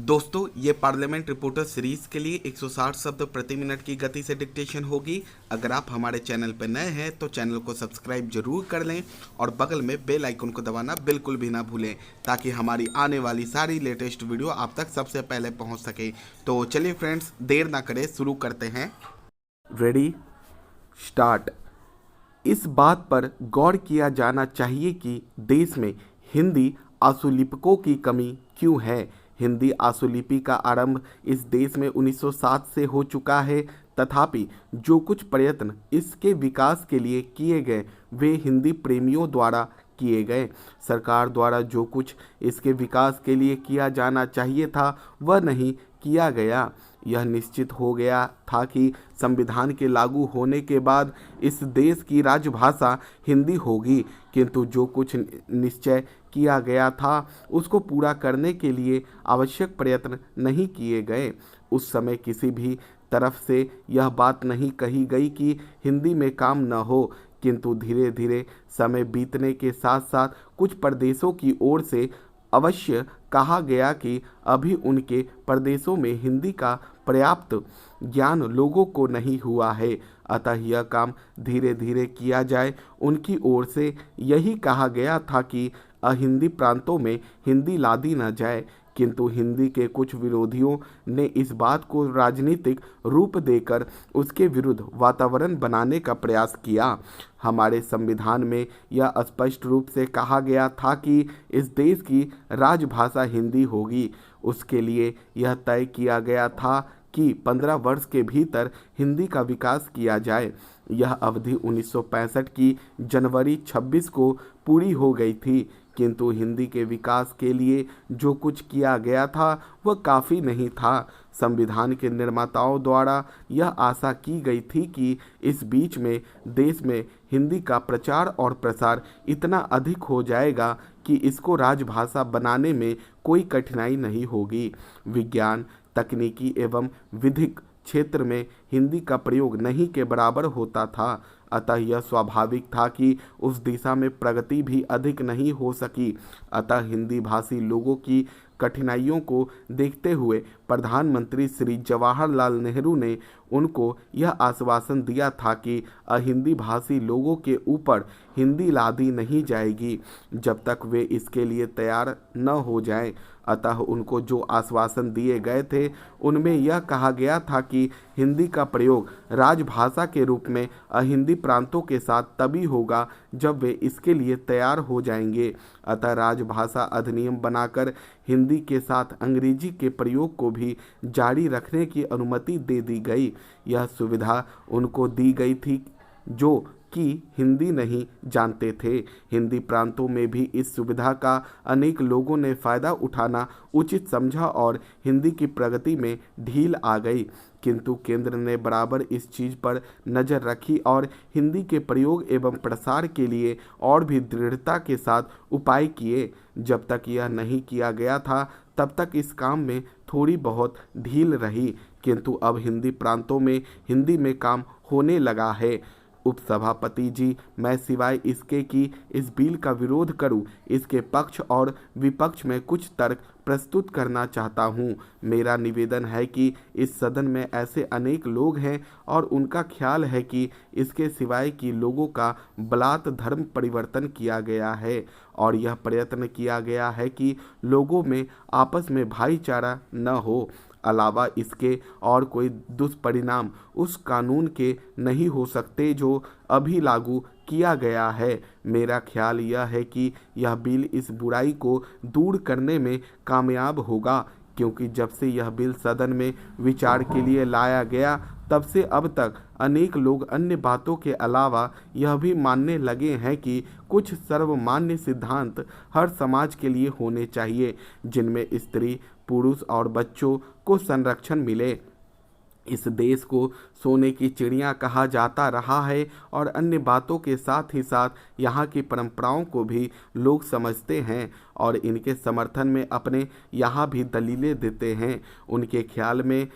दोस्तों, ये parliament reporter series के लिए 160 शब्द प्रति मिनट की गति से डिक्टेशन होगी। अगर आप हमारे चैनल पर नए हैं तो चैनल को सब्सक्राइब जरूर कर लें और बगल में बेल आइकन को दबाना बिल्कुल भी ना भूलें, ताकि हमारी आने वाली सारी लेटेस्ट वीडियो आप तक सबसे पहले पहुंच सके। तो चलिए फ्रेंड्स, देर ना करें, शुरू करते हैं। Ready, start. इस बात पर गौर किया जाना चाहिए कि देश में हिंदी आशुलिपिकों की कमी क्यों है। हिंदी आशुलिपि का आरंभ इस देश में 1907 से हो चुका है, तथापि जो कुछ प्रयत्न इसके विकास के लिए किए गए वे हिंदी प्रेमियों द्वारा किए गए। सरकार द्वारा जो कुछ इसके विकास के लिए किया जाना चाहिए था वह नहीं किया गया। यह निश्चित हो गया था कि संविधान के लागू होने के बाद इस देश की राजभाषा हिंदी होगी, किंतु जो कुछ निश्चय किया गया था उसको पूरा करने के लिए आवश्यक प्रयत्न नहीं किए गए। उस समय किसी भी तरफ से यह बात नहीं कही गई कि हिंदी में काम न हो, किंतु धीरे धीरे समय बीतने के साथ साथ कुछ प्रदेशों की ओर से अवश्य कहा गया कि अभी उनके प्रदेशों में हिंदी का पर्याप्त ज्ञान लोगों को नहीं हुआ है, अतः यह काम धीरे धीरे किया जाए। उनकी ओर से यही कहा गया था कि अहिंदी प्रांतों में हिंदी लादी न जाए, किंतु हिंदी के कुछ विरोधियों ने इस बात को राजनीतिक रूप देकर उसके विरुद्ध वातावरण बनाने का प्रयास किया। हमारे संविधान में यह स्पष्ट रूप से कहा गया था कि इस देश की राजभाषा हिंदी होगी। उसके लिए यह तय किया गया था कि 15 वर्ष के भीतर हिंदी का विकास किया जाए। यह अवधि 1965 की जनवरी 26 को पूरी हो गई थी, किंतु हिंदी के विकास के लिए जो कुछ किया गया था वह काफ़ी नहीं था। संविधान के निर्माताओं द्वारा यह आशा की गई थी कि इस बीच में देश में हिंदी का प्रचार और प्रसार इतना अधिक हो जाएगा कि इसको राजभाषा बनाने में कोई कठिनाई नहीं होगी। विज्ञान, तकनीकी एवं विधिक क्षेत्र में हिंदी का प्रयोग नहीं के बराबर होता था, अतः यह स्वाभाविक था कि उस दिशा में प्रगति भी अधिक नहीं हो सकी। अतः हिंदी भाषी लोगों की कठिनाइयों को देखते हुए प्रधानमंत्री श्री जवाहरलाल नेहरू ने उनको यह आश्वासन दिया था कि अहिंदी भाषी लोगों के ऊपर हिंदी लादी नहीं जाएगी जब तक वे इसके लिए तैयार न हो जाएं। अतः उनको जो आश्वासन दिए गए थे उनमें यह कहा गया था कि हिंदी का प्रयोग राजभाषा के रूप में अहिंदी प्रांतों के साथ तभी होगा जब वे इसके लिए तैयार हो जाएंगे। अतः राजभाषा अधिनियम बनाकर हिंदी के साथ अंग्रेजी के प्रयोग को भी जारी रखने की अनुमति दे दी गई। यह सुविधा उनको दी गई थी जो कि हिंदी नहीं जानते थे। हिंदी प्रांतों में भी इस सुविधा का अनेक लोगों ने फ़ायदा उठाना उचित समझा और हिंदी की प्रगति में ढील आ गई, किंतु केंद्र ने बराबर इस चीज़ पर नज़र रखी और हिंदी के प्रयोग एवं प्रसार के लिए और भी दृढ़ता के साथ उपाय किए। जब तक यह नहीं किया गया था तब तक इस काम में थोड़ी बहुत ढील रही, किंतु अब हिंदी प्रांतों में हिंदी में काम होने लगा है। उपसभापति जी, मैं सिवाय इसके कि इस बिल का विरोध करूं, इसके पक्ष और विपक्ष में कुछ तर्क प्रस्तुत करना चाहता हूं। मेरा निवेदन है कि इस सदन में ऐसे अनेक लोग हैं और उनका ख्याल है कि इसके सिवाय कि लोगों का बलात् धर्म परिवर्तन किया गया है और यह प्रयत्न किया गया है कि लोगों में आपस में भाईचारा न हो। अलावा इसके और कोई दुष्परिणाम उस कानून के नहीं हो सकते जो अभी लागू किया गया है। मेरा ख्याल यह है कि यह बिल इस बुराई को दूर करने में कामयाब होगा, क्योंकि जब से यह बिल सदन में विचार के लिए लाया गया तब से अब तक अनेक लोग अन्य बातों के अलावा यह भी मानने लगे हैं कि कुछ सर्वमान्य सिद्धांत हर समाज के लिए होने चाहिए, जिनमें स्त्री, पुरुष और बच्चों को संरक्षण मिले। इस देश को सोने की चिड़िया कहा जाता रहा है और अन्य बातों के साथ ही साथ यहाँ की परंपराओं को भी लोग समझते हैं और इनके समर्थन में अपने यहाँ भी दलीलें देते हैं। उनके ख्याल में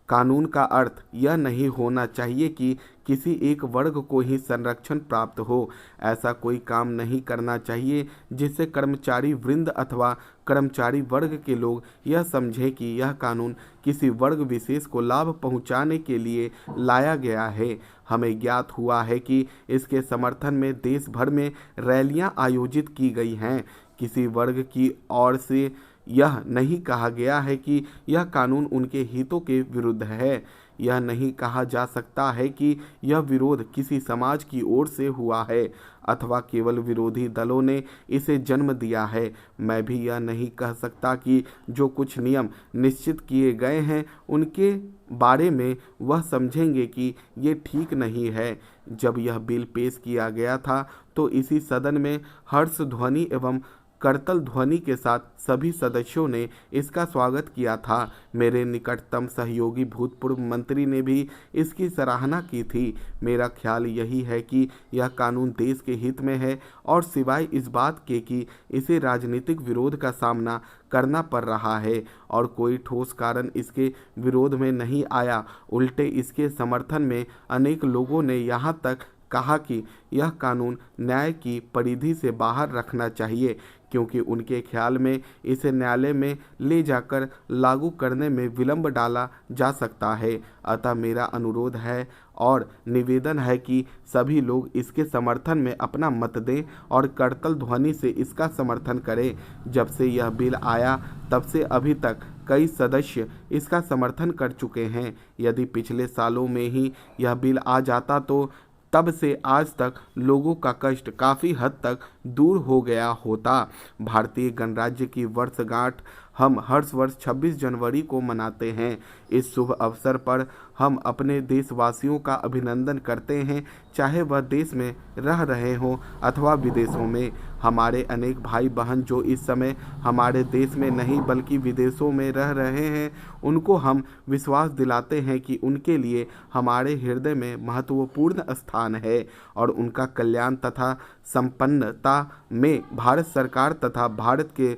कानून का अर्थ यह नहीं होना चाहिए कि किसी एक वर्ग को ही संरक्षण प्राप्त हो। ऐसा कोई काम नहीं करना चाहिए जिससे कर्मचारी वृंद अथवा कर्मचारी वर्ग के लोग यह समझें कि यह कानून किसी वर्ग विशेष को लाभ पहुंचाने के लिए लाया गया है। हमें ज्ञात हुआ है कि इसके समर्थन में देश भर में रैलियां आयोजित की गई हैं। किसी वर्ग की ओर से यह नहीं कहा गया है कि यह कानून उनके हितों के विरुद्ध है। यह नहीं कहा जा सकता है कि यह विरोध किसी समाज की ओर से हुआ है अथवा केवल विरोधी दलों ने इसे जन्म दिया है। मैं भी यह नहीं कह सकता कि जो कुछ नियम निश्चित किए गए हैं उनके बारे में वह समझेंगे कि ये ठीक नहीं है। जब यह बिल पेश किया गया था तो इसी सदन में हर्ष ध्वनि एवं करतल ध्वनि के साथ सभी सदस्यों ने इसका स्वागत किया था। मेरे निकटतम सहयोगी भूतपूर्व मंत्री ने भी इसकी सराहना की थी। मेरा ख्याल यही है कि यह कानून देश के हित में है और सिवाय इस बात के कि इसे राजनीतिक विरोध का सामना करना पड़ रहा है और कोई ठोस कारण इसके विरोध में नहीं आया, उल्टे इसके समर्थन में अनेक लोगों ने यहाँ तक कहा कि यह कानून न्याय की परिधि से बाहर रखना चाहिए क्योंकि उनके ख्याल में इसे न्यायालय में ले जाकर लागू करने में विलंब डाला जा सकता है। अतः मेरा अनुरोध है और निवेदन है कि सभी लोग इसके समर्थन में अपना मत दें और करतल ध्वनि से इसका समर्थन करें। जब से यह बिल आया तब से अभी तक कई सदस्य इसका समर्थन कर चुके हैं। यदि पिछले सालों में ही यह बिल आ जाता तो तब से आज तक लोगों का कष्ट काफ़ी हद तक दूर हो गया होता। भारतीय गणराज्य की वर्षगांठ हम हर वर्ष 26 जनवरी को मनाते हैं। इस शुभ अवसर पर हम अपने देशवासियों का अभिनंदन करते हैं, चाहे वह देश में रह रहे हों अथवा विदेशों में। हमारे अनेक भाई बहन जो इस समय हमारे देश में नहीं बल्कि विदेशों में रह रहे हैं, उनको हम विश्वास दिलाते हैं कि उनके लिए हमारे हृदय में महत्वपूर्ण स्थान है और उनका कल्याण तथा संपन्नता में भारत सरकार तथा भारत के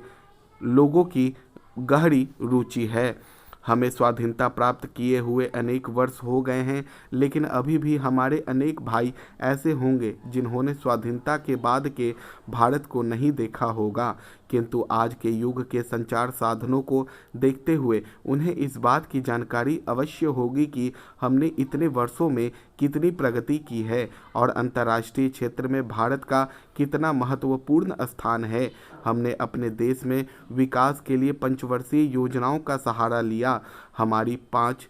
लोगों की गहरी रुचि है। हमें स्वाधीनता प्राप्त किए हुए अनेक वर्ष हो गए हैं, लेकिन अभी भी हमारे अनेक भाई ऐसे होंगे जिन्होंने स्वाधीनता के बाद के भारत को नहीं देखा होगा, किंतु आज के युग के संचार साधनों को देखते हुए उन्हें इस बात की जानकारी अवश्य होगी कि हमने इतने वर्षों में कितनी प्रगति की है और अंतर्राष्ट्रीय क्षेत्र में भारत का कितना महत्वपूर्ण स्थान है। हमने अपने देश में विकास के लिए पंचवर्षीय योजनाओं का सहारा लिया। हमारी 5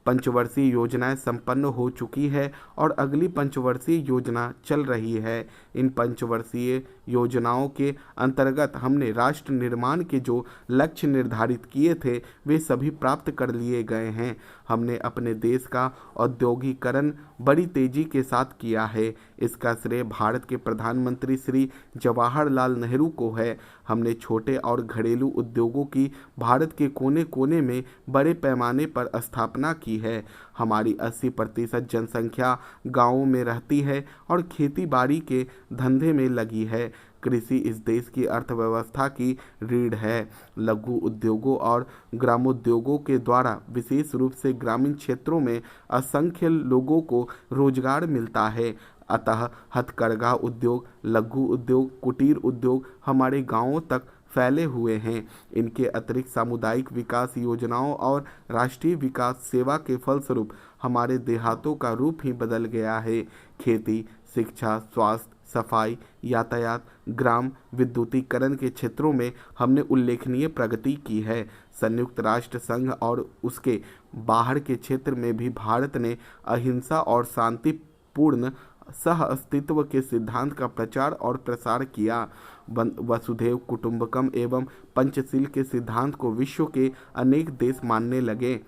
पंचवर्षीय योजनाएं संपन्न हो चुकी है और अगली पंचवर्षीय योजना चल रही है। इन पंचवर्षीय योजनाओं के अंतर्गत हमने राष्ट्र निर्माण के जो लक्ष्य निर्धारित किए थे वे सभी प्राप्त कर लिए गए हैं। हमने अपने देश का औद्योगिकरण बड़ी तेजी के साथ किया है। इसका श्रेय भारत के प्रधानमंत्री श्री जवाहरलाल नेहरू को है। हमने छोटे और घरेलू उद्योगों की भारत के कोने कोने में बड़े पैमाने पर स्थापना की है। हमारी 80% जनसंख्या गांवों में रहती है और खेती बाड़ी के धंधे में लगी है। कृषि इस देश की अर्थव्यवस्था की रीढ़ है। लघु उद्योगों और ग्रामोद्योगों के द्वारा विशेष रूप से ग्रामीण क्षेत्रों में असंख्य लोगों को रोजगार मिलता है। अतः हथकरघा उद्योग, लघु उद्योग, कुटीर उद्योग हमारे गांवों तक फैले हुए हैं। इनके अतिरिक्त सामुदायिक विकास योजनाओं और राष्ट्रीय विकास सेवा के फलस्वरूप हमारे देहातों का रूप ही बदल गया है। खेती, शिक्षा, स्वास्थ्य, सफाई, यातायात, ग्राम विद्युतीकरण के क्षेत्रों में हमने उल्लेखनीय प्रगति की है। संयुक्त राष्ट्र संघ और उसके बाहर के क्षेत्र में भी भारत ने अहिंसा और शांतिपूर्ण सह अस्तित्व के सिद्धांत का प्रचार और प्रसार किया। वसुधैव कुटुंबकम एवं पंचशील के सिद्धांत को विश्व के अनेक देश मानने लगे।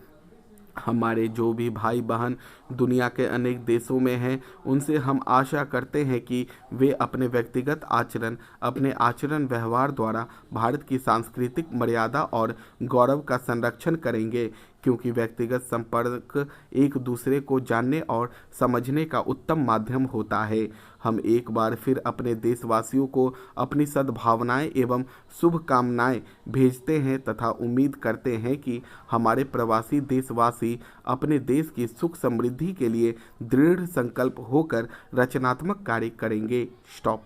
हमारे जो भी भाई बहन दुनिया के अनेक देशों में हैं, उनसे हम आशा करते हैं कि वे अपने व्यक्तिगत आचरण, अपने आचरण व्यवहार द्वारा भारत की सांस्कृतिक मर्यादा और गौरव का संरक्षण करेंगे, क्योंकि व्यक्तिगत संपर्क एक दूसरे को जानने और समझने का उत्तम माध्यम होता है। हम एक बार फिर अपने देशवासियों को अपनी सद्भावनाएं एवं शुभकामनाएं भेजते हैं तथा उम्मीद करते हैं कि हमारे प्रवासी देशवासी अपने देश की सुख समृद्धि के लिए दृढ़ संकल्प होकर रचनात्मक कार्य करेंगे। स्टॉप।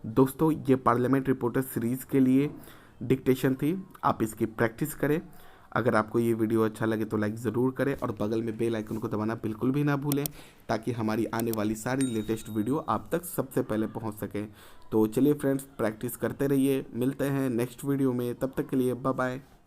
दोस्तों, ये पार्लियामेंट रिपोर्टर सीरीज़ के लिए डिक्टेशन थी, आप इसकी प्रैक्टिस करें। अगर आपको ये वीडियो अच्छा लगे तो लाइक ज़रूर करें और बगल में बेल आइकन को दबाना बिल्कुल भी ना भूलें, ताकि हमारी आने वाली सारी लेटेस्ट वीडियो आप तक सबसे पहले पहुंच सके। तो चलिए फ्रेंड्स, प्रैक्टिस करते रहिए, मिलते हैं नेक्स्ट वीडियो में, तब तक के लिए बाय बाय।